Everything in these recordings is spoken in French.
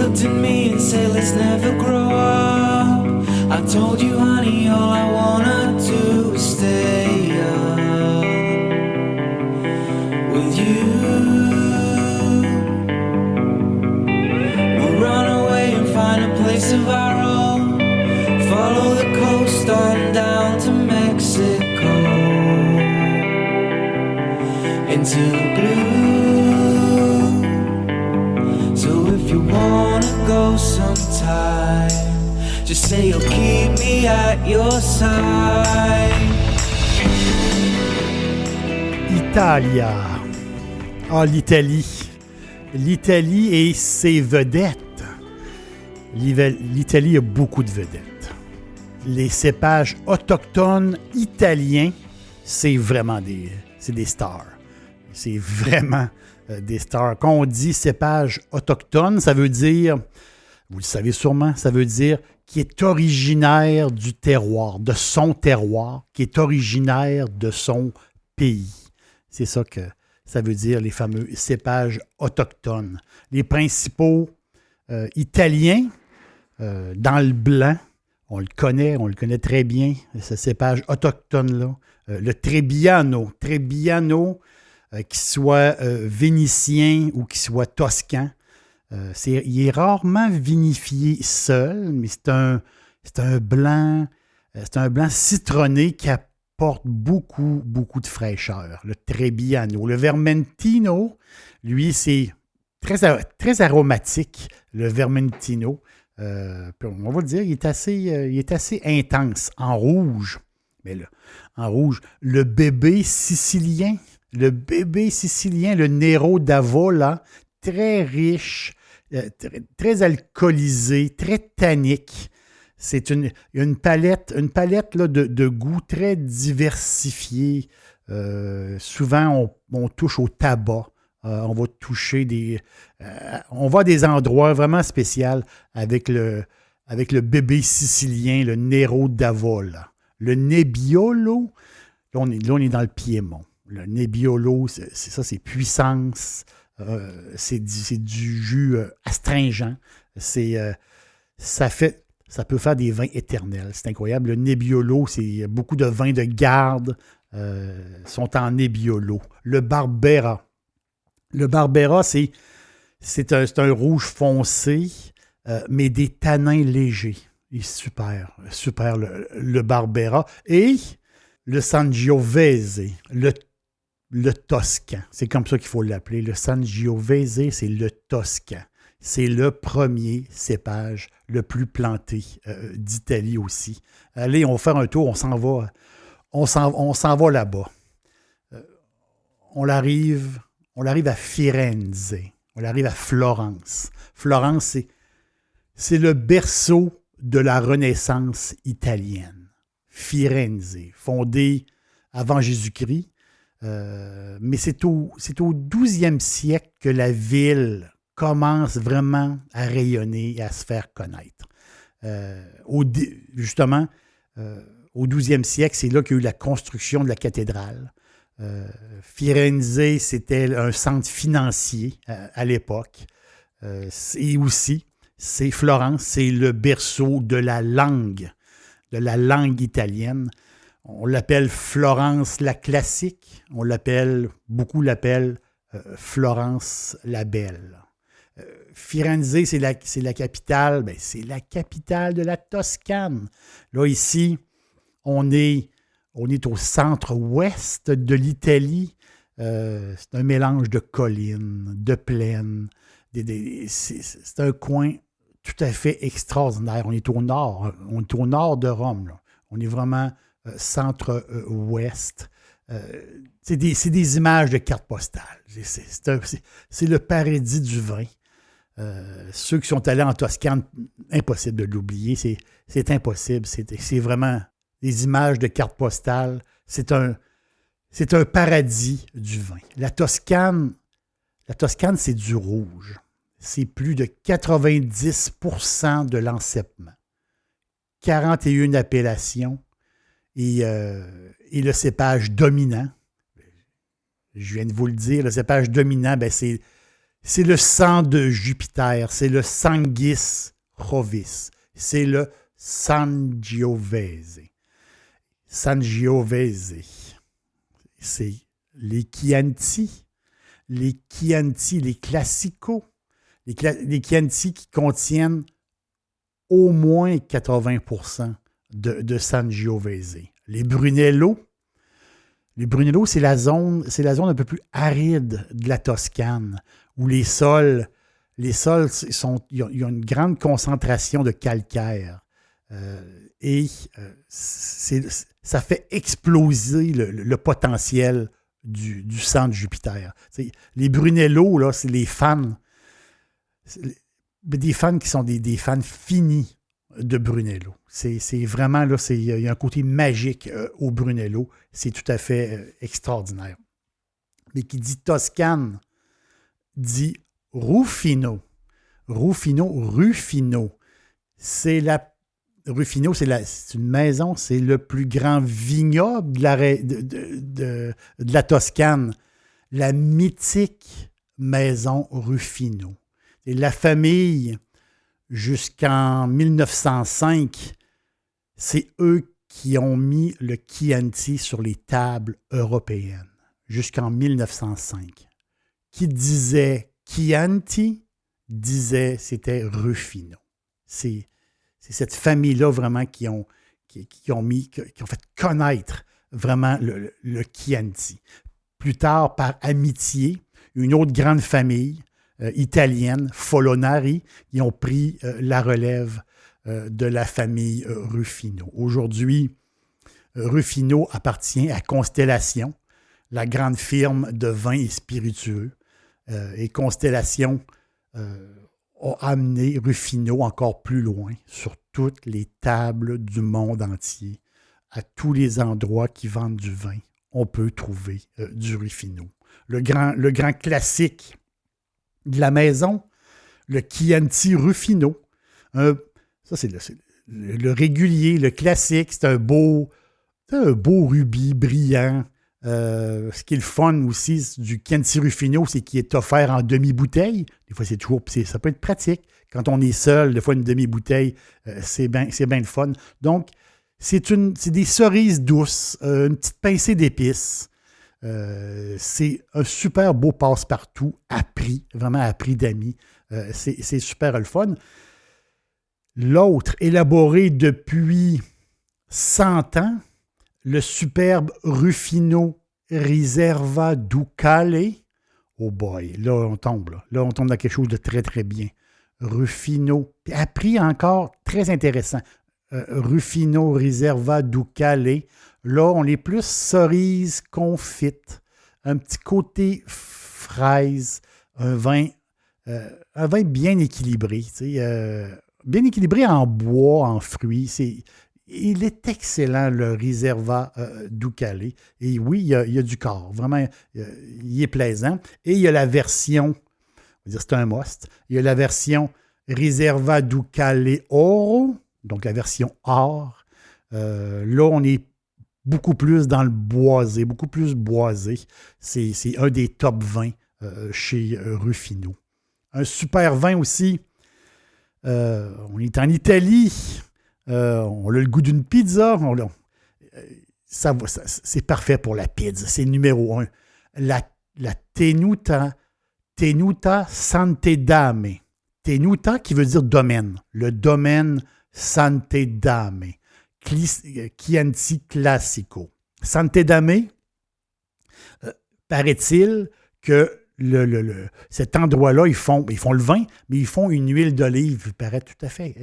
looked at me and said, let's never grow up. I told you, honey, all I wanna do is stay up with you. We'll run away and find a place of our own. Follow the coast on down to Mexico, into the blue. So if you wanna go sometime, just say you'll keep me at your side. Italia. Ah, l'Italie. L'Italie et ses vedettes. L'Italie a beaucoup de vedettes. Les cépages autochtones italiens, c'est vraiment des stars. C'est vraiment des stars. Quand on dit cépage autochtone, ça veut dire, vous le savez sûrement, ça veut dire qui est originaire du terroir, de son terroir, qui est originaire de son pays. C'est ça que ça veut dire, les fameux cépages autochtones. Les principaux italiens, dans le blanc, on le connaît très bien, ce cépage autochtone-là. Le Trebbiano, qu'il soit vénitien ou qu'il soit toscan, il est rarement vinifié seul, mais c'est un blanc citronné qui apporte beaucoup de fraîcheur, le Trebbiano. Le Vermentino, lui, c'est très aromatique, le Vermentino. On va le dire, il est assez intense, en rouge. Mais là, en rouge, le bébé sicilien, le Nero d'Avola, très riche, très alcoolisé, très tannique. Il y a une palette là, de goûts très diversifiés. Souvent, on touche au tabac. On va toucher on va à des endroits vraiment spéciaux avec le bébé sicilien, le Nero d'Avola. Le Nebbiolo, là on est dans le Piémont. Le Nebbiolo, c'est puissance, c'est du jus astringent. Ça peut faire des vins éternels. C'est incroyable. Le Nebbiolo, c'est beaucoup de vins de garde sont en Nebbiolo. Le Barbera, c'est un rouge foncé, mais des tanins légers. Il est super le Barbera. Et le Sangiovese, le Toscan. C'est comme ça qu'il faut l'appeler. Le Sangiovese, c'est le Toscan. C'est le premier cépage le plus planté d'Italie aussi. Allez, on va faire un tour, on s'en va là-bas. On arrive à Firenze, on arrive à Florence. Florence, c'est le berceau de la Renaissance italienne. Firenze, fondée avant Jésus-Christ, mais c'est au 12e siècle que la ville commence vraiment à rayonner et à se faire connaître. Justement, au 12e siècle, c'est là qu'il y a eu la construction de la cathédrale. Firenze, c'était un centre financier à l'époque. Et aussi, c'est Florence, c'est le berceau de la langue italienne. On l'appelle Florence la classique, beaucoup l'appellent Florence la belle. Firenze, c'est la capitale, c'est la capitale de la Toscane. Là, ici, on est au centre-ouest de l'Italie. C'est un mélange de collines, de plaines. C'est un coin tout à fait extraordinaire. On est au nord de Rome. Là. On est vraiment centre-ouest. C'est des images de cartes postales. C'est le paradis du vin. Ceux qui sont allés en Toscane, impossible de l'oublier. C'est impossible. C'est vraiment des images de cartes postales. C'est un paradis du vin. La Toscane, c'est du rouge. C'est plus de 90% de l'encépement. 41 appellations et le cépage dominant. Je viens de vous le dire, le cépage dominant, c'est C'est le sang de Jupiter, c'est le Sanguis Jovis, c'est le Sangiovese. Sangiovese, c'est les Chianti, les classicos, les Chianti qui contiennent au moins 80% de Sangiovese. Les Brunello, c'est la zone un peu plus aride de la Toscane, où les sols ils ont une grande concentration de calcaire. Ça fait exploser le potentiel du sang de Jupiter. Les Brunello, là, c'est les fans, des fans qui sont des fans finis de Brunello. C'est vraiment, là, il y a un côté magique au Brunello. C'est tout à fait extraordinaire. Mais qui dit Toscane, dit Rufino. Rufino. Rufino, c'est une maison, c'est le plus grand vignoble de la Toscane. La mythique maison Rufino. Et la famille, jusqu'en 1905, c'est eux qui ont mis le Chianti sur les tables européennes. Jusqu'en 1905. Qui disait Chianti, disait c'était Rufino. C'est cette famille-là vraiment qui ont fait connaître vraiment le Chianti. Plus tard, par amitié, une autre grande famille italienne, Folonari, qui ont pris la relève de la famille Rufino. Aujourd'hui, Rufino appartient à Constellation, la grande firme de vins et spiritueux. Et Constellation a amené Rufino encore plus loin, sur toutes les tables du monde entier. À tous les endroits qui vendent du vin, on peut trouver du Rufino. Le grand classique de la maison, le Chianti Rufino. Ça, c'est le régulier, le classique. C'est un beau rubis brillant. Ce qui est le fun aussi du Chianti Rufino, c'est qu'il est offert en demi-bouteille. Des fois, ça peut être pratique. Quand on est seul, des fois, une demi-bouteille, c'est bien le fun. Donc, c'est des cerises douces, une petite pincée d'épices. C'est un super beau passe-partout à prix, vraiment à prix d'amis. C'est super le fun. L'autre, élaboré depuis 100 ans, le superbe Rufino Riserva Ducale. Oh boy, là on tombe. Là, on tombe dans quelque chose de très, très bien. Rufino, à prix encore très intéressant. Rufino Riserva Ducale. Là, on est plus cerise confite. Un petit côté fraise. Un vin bien équilibré. Bien équilibré en bois, en fruits. Il est excellent, le Riserva Ducale. Et oui, il y a du corps. Vraiment, il est plaisant. Et il y a la version, on va dire c'est un must, il y a la version Riserva Ducale Oro, donc la version or. Là, on est beaucoup plus dans le boisé, beaucoup plus boisé. C'est un des top 20 chez Rufino. Un super vin aussi. On est en Italie. On a le goût d'une pizza. C'est parfait pour la pizza. C'est numéro 1. La Tenuta Sant'Edame. Tenuta qui veut dire domaine. Le domaine Sant'Edame. Chianti Classico. Sant'Edame, paraît-il que cet endroit-là, ils font le vin, mais ils font une huile d'olive. Il paraît tout à fait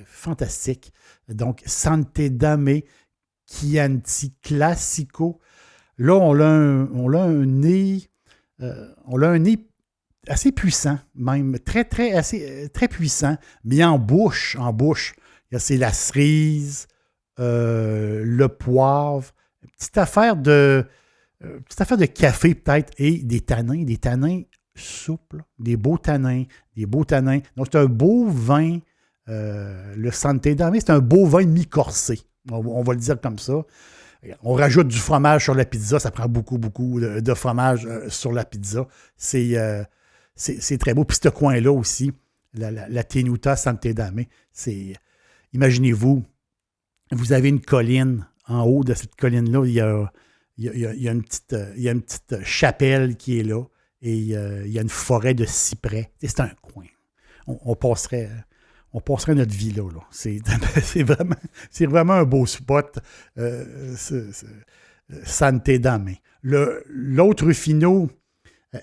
fantastique. Donc, Sant'Edame Chianti Classico. Là, on a un nez assez puissant, même très puissant, mais en bouche, c'est la cerise, le poivre, une petite affaire de café peut-être et des tanins souples, des beaux tanins. Donc, c'est un beau vin. Le Sant'Edame, c'est un beau vin mi-corsé. On va le dire comme ça. On rajoute du fromage sur la pizza. Ça prend beaucoup de fromage sur la pizza. C'est c'est très beau. Puis ce coin-là aussi, la Tenuta Sante Dame, imaginez-vous, vous avez une colline. En haut de cette colline-là, il y a une petite chapelle qui est là et il y a une forêt de cyprès. C'est un coin. On passerait notre vie là. C'est vraiment un beau spot, Sante Dame. L'autre Rufino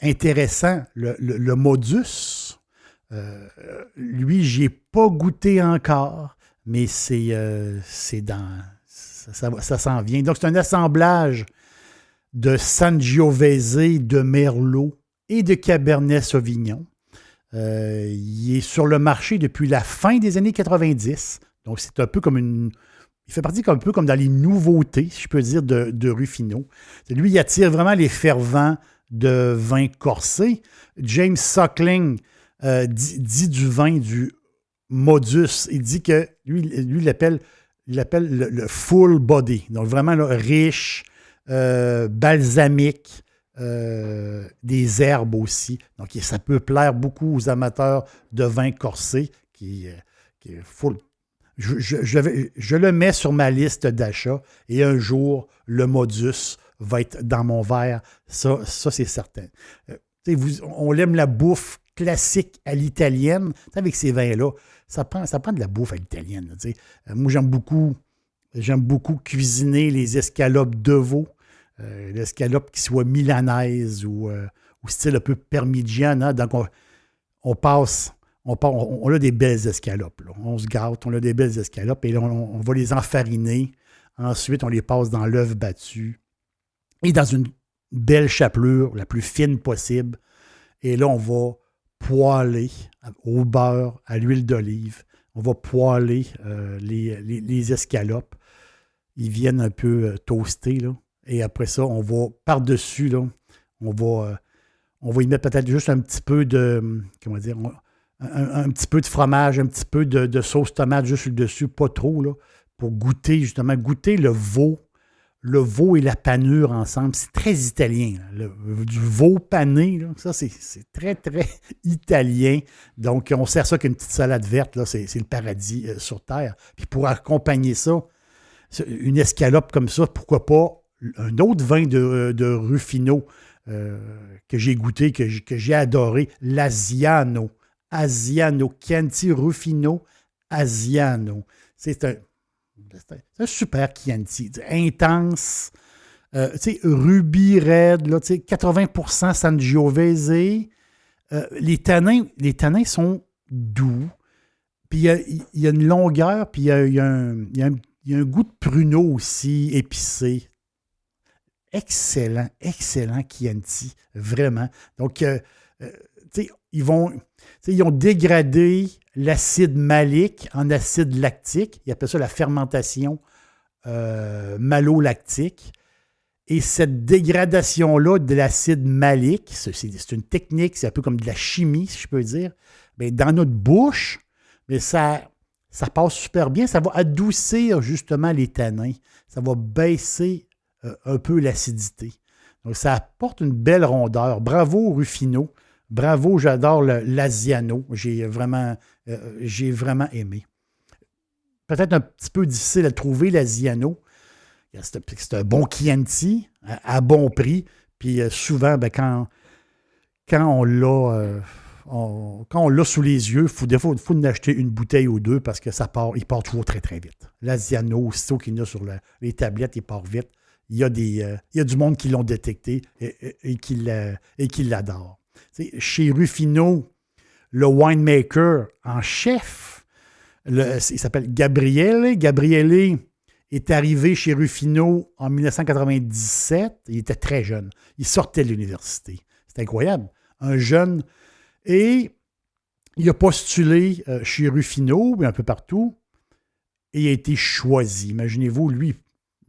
intéressant, le Modus, lui, j'y ai pas goûté encore, mais c'est dans... Ça s'en vient. Donc, c'est un assemblage de Sangiovese, de Merlot et de Cabernet Sauvignon. Il est sur le marché depuis la fin des années 90. Donc, c'est un peu comme il fait partie un peu comme dans les nouveautés, si je peux dire, de Rufino. Lui, il attire vraiment les fervents de vin corsé. James Suckling dit du vin du Modus. Il dit que lui il l'appelle le full body. Donc, vraiment là, riche, balsamique, des herbes aussi. Donc, ça peut plaire beaucoup aux amateurs de vin corsé qui est full. Je le mets sur ma liste d'achat et un jour, le Modus va être dans mon verre. Ça c'est certain. On aime la bouffe classique à l'italienne. Avec ces vins-là, ça prend de la bouffe à l'italienne. Moi, j'aime beaucoup cuisiner les escalopes de veau. L'escalope qui soit milanaise ou style un peu parmigiana. Donc, on a des belles escalopes. Là. On se gâte, on a des belles escalopes et là, on va les enfariner. Ensuite, on les passe dans l'œuf battu et dans une belle chapelure, la plus fine possible. Et là, on va poêler au beurre, à l'huile d'olive. On va poêler les escalopes. Ils viennent un peu toastés, là. Et après ça, on va par-dessus, là, on va y mettre peut-être juste un petit peu de, comment dire, un petit peu de fromage, un petit peu de sauce tomate juste sur le dessus, pas trop, là, pour goûter le veau. Le veau et la panure ensemble, c'est très italien. Du veau pané, là, ça, c'est très, très italien. Donc, on sert ça qu'une petite salade verte, là, c'est le paradis sur Terre. Puis pour accompagner ça, une escalope comme ça, pourquoi pas un autre vin de Rufino que j'ai goûté, que j'ai adoré, l'Asiano. Asiano, Chianti Rufino Asiano. C'est un super Chianti, intense, rubis raide, là, 80% Sangiovese. Les tanins sont doux, puis il y a une longueur, puis il y a un goût de pruneau aussi, épicé. Excellent Chianti, vraiment. Donc, ils ont dégradé l'acide malique en acide lactique. Ils appellent ça la fermentation malolactique. Et cette dégradation-là de l'acide malique, c'est une technique, c'est un peu comme de la chimie, si je peux dire. Bien, dans notre bouche, mais ça passe super bien. Ça va adoucir justement les tanins. Ça va baisser un peu l'acidité. Donc, ça apporte une belle rondeur. Bravo, Rufino. Bravo, j'adore l'Asiano. J'ai vraiment aimé. Peut-être un petit peu difficile à trouver, l'Asiano. C'est un bon Chianti à bon prix. Puis souvent, quand on l'a sous les yeux, il faut en acheter une bouteille ou deux parce que il part toujours très, très vite. L'Asiano, aussitôt qu'il y en a sur les tablettes, il part vite. Il y a du monde qui l'ont détecté et qui l'adore. Chez Rufino, le winemaker en chef, il s'appelle Gabriele. Gabriele est arrivé chez Rufino en 1997. Il était très jeune. Il sortait de l'université. C'est incroyable. Un jeune. Et il a postulé chez Rufino, un peu partout, et il a été choisi. Imaginez-vous, lui,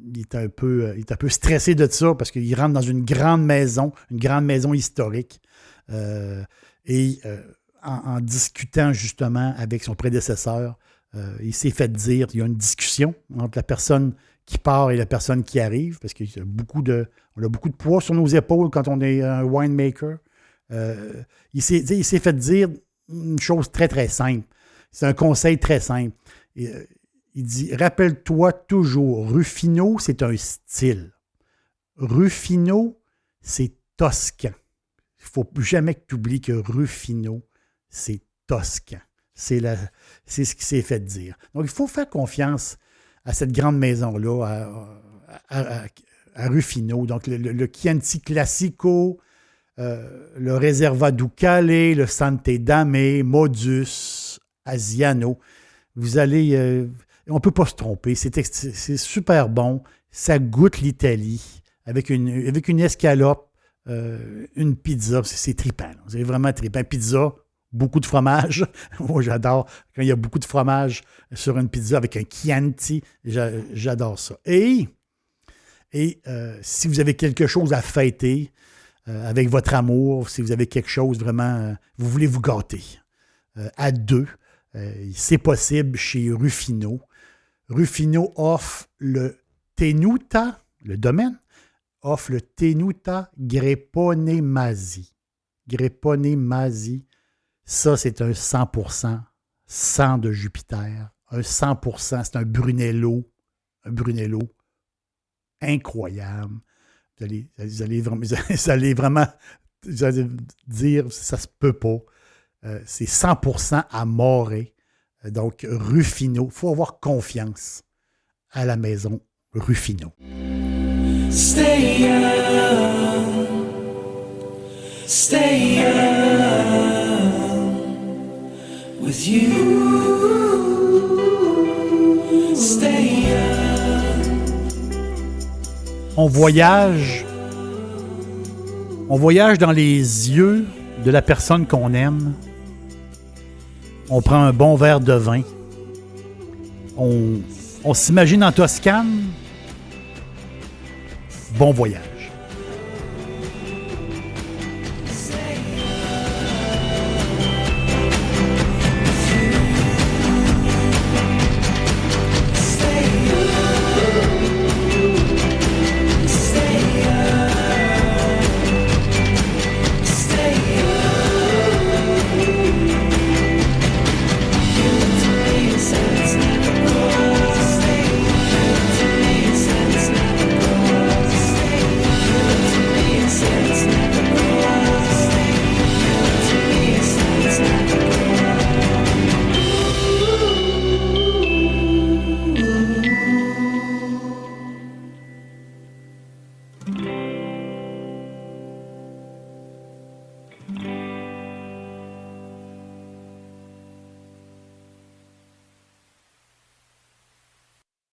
il est un peu stressé de ça parce qu'il rentre dans une grande maison historique. En discutant justement avec son prédécesseur, il s'est fait dire, il y a une discussion entre la personne qui part et la personne qui arrive, parce qu'on a beaucoup de poids sur nos épaules quand on est un winemaker. Il s'est fait dire une chose très, très simple. C'est un conseil très simple. Il dit, rappelle-toi toujours, Ruffino, c'est un style. Ruffino, c'est toscan. Il ne faut jamais que tu oublies que Ruffino, c'est toscan. C'est ce qui s'est fait dire. Donc, il faut faire confiance à cette grande maison-là, à Ruffino. Donc, le Chianti Classico, le Reserva Ducale, le Sante Dame, Modus, Asiano. Vous allez... on ne peut pas se tromper. C'est super bon. Ça goûte l'Italie avec une escalope, une pizza. C'est trippant. C'est vraiment trippant. Pizza, beaucoup de fromage. Moi, j'adore quand il y a beaucoup de fromage sur une pizza avec un Chianti. J'adore ça. Et si vous avez quelque chose à fêter avec votre amour, si vous avez quelque chose vraiment, vous voulez vous gâter à deux, c'est possible chez Ruffino. Ruffino offre le Tenuta, le domaine, offre le Tenuta Grepone Masi. Grepone Masi, ça c'est un 100% sang de Jupiter. Un 100%, c'est un Brunello incroyable. Vous allez vraiment dire, ça se peut pas. C'est 100% à Morée. Donc, Ruffino. Il faut avoir confiance à la maison Ruffino. Stay young, with you, stay young. On voyage dans les yeux de la personne qu'on aime. On prend un bon verre de vin. On s'imagine en Toscane. Bon voyage.